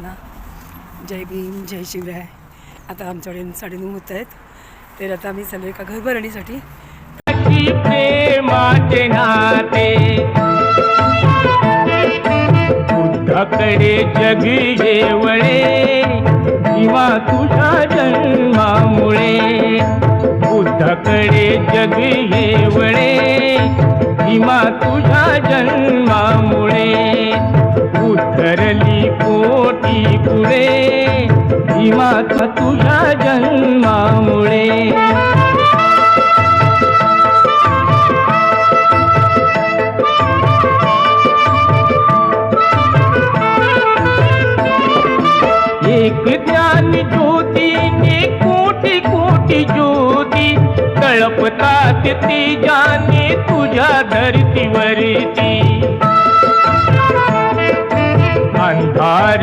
ना. जय भीम, जय शिवराय. आता आमच्याकडे 9:30 होत आहेत, तर आता आम्ही चालू एका घरभरणीसाठी. प्रेमाचे नाते बुद्धाकडे जग येवळे किंवा तुझ्या जन्मामुळे. बुद्धाकडे जग येवळे किंवा तुझ्या जन्मामुळे. उतरली पोटी पुढे किंवा तुझ्या जन्मामुळे. एक ज्ञान ज्योतीने कोटी कोटी ज्योती तळपतात ती जाने तुझ्या धरतीवरती. अंधार